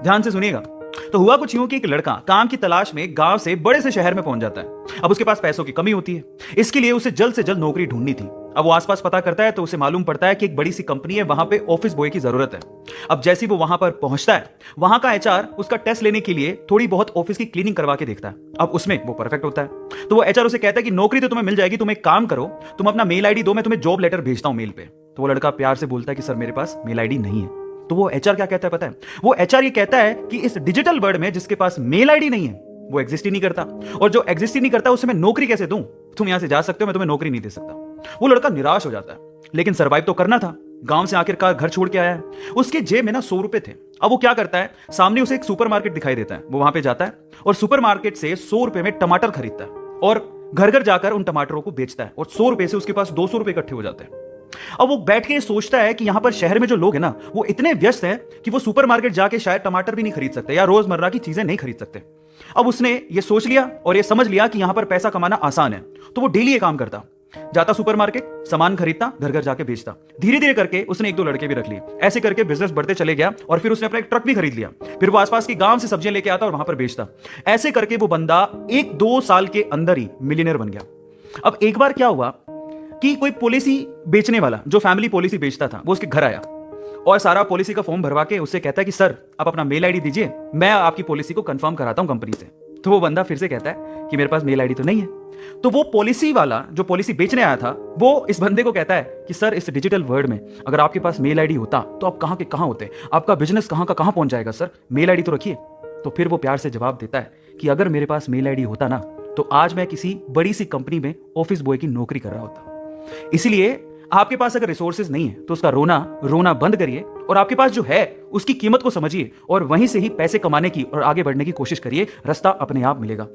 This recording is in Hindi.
ध्यान से सुनिएगा। तो हुआ कुछ यूं कि एक लड़का काम की तलाश में गांव से बड़े से शहर में पहुंच जाता है। अब उसके पास पैसों की कमी होती है, इसके लिए उसे जल्द से जल्द नौकरी ढूंढनी थी। अब वो आसपास पता करता है तो उसे मालूम पड़ता है कि एक बड़ी सी कंपनी है, वहां पे ऑफिस बॉय की जरूरत है। अब जैसे ही वो वहां पर पहुंचता है, वहां का एचआर उसका टेस्ट लेने के लिए थोड़ी बहुत ऑफिस की क्लीनिंग करवा के देखता है। अब उसमें वो परफेक्ट होता है, तो वो एचआर उसे कहता है कि नौकरी तो तुम्हें मिल जाएगी, तुम एक काम करो, तुम अपना मेल आईडी दो, मैं तुम्हें जॉब लेटर भेजता हूं मेल पे। तो वो लड़का प्यार से बोलता है कि सर मेरे पास मेल आईडी नहीं है। तो वो एचआर क्या कहता है पता है? वो एचआर ये कहता है कि इस डिजिटल वर्ल्ड में जिसके पास मेल आईडी नहीं है वो एग्जिस्ट ही नहीं करता, और जो एग्जिस्ट ही नहीं करता उसे मैं नौकरी कैसे दूं? तुम यहां से जा सकते हो, मैं तुम्हें नौकरी नहीं दे सकता। वो लड़का निराश हो जाता है, लेकिन सर्वाइव तो करना था। गांव से आखिरकार घर छोड़ के आया है, उसके जेब में ना 100 रुपए थे। अब वो क्या करता है, सामने उसे एक सुपरमार्केट दिखाई देता है, वो वहां पे जाता है और सुपरमार्केट से 100 रुपए में टमाटर खरीदता है और घर घर जाकर उन टमाटरों को बेचता है, और 100 रुपए से उसके पास 200 रुपए इकट्ठे हो जाते हैं। अब वो बैठ के सोचता है कि यहां पर शहर में जो लोग हैं ना, वो इतने व्यस्त हैं कि वो सुपरमार्केट जाके शायद टमाटर भी नहीं खरीद सकते या रोजमर्रा की चीजें नहीं खरीद सकते। अब उसने ये सोच लिया और ये समझ लिया कि यहां पर पैसा कमाना आसान है, तो वो डेली ये काम करता, जाता सुपरमार्केट, सामान खरीदता, घर घर जाके बेचता। धीरे धीरे करके उसने 1-2 लड़के भी रख लिए। ऐसे करके बिजनेस बढ़ते चले गया और फिर उसने अपना एक ट्रक भी खरीद लिया। फिर वो आसपास के गांव से सब्जियां लेके आता और वहां पर बेचता। ऐसे करके वो बंदा 1-2 साल के अंदर ही मिलियनर बन गया। अब एक बार क्या हुआ कि कोई पॉलिसी बेचने वाला, जो फैमिली पॉलिसी बेचता था, वो उसके घर आया और सारा पॉलिसी का फॉर्म भरवा के उससे कहता है कि सर आप अपना मेल आईडी दीजिए, मैं आपकी पॉलिसी को कंफर्म कराता हूं कंपनी से। तो वो बंदा फिर से कहता है कि मेरे पास मेल आईडी तो नहीं है। तो वो पॉलिसी वाला जो पॉलिसी बेचने आया था, वो इस बंदे को कहता है कि सर इस डिजिटल वर्ल्ड में अगर आपके पास मेल आईडी होता तो आप कहां के कहां होते, आपका बिजनेस कहां का कहां पहुंच जाएगा, सर मेल आईडी तो रखिए। तो फिर वो प्यार से जवाब देता है कि अगर मेरे पास मेल आईडी होता ना, तो आज मैं किसी बड़ी सी कंपनी में ऑफिस बॉय की नौकरी कर रहा होता। इसलिए आपके पास अगर रिसोर्सेज नहीं है तो उसका रोना बंद करिए और आपके पास जो है उसकी कीमत को समझिए और वहीं से ही पैसे कमाने की और आगे बढ़ने की कोशिश करिए। रास्ता अपने आप मिलेगा।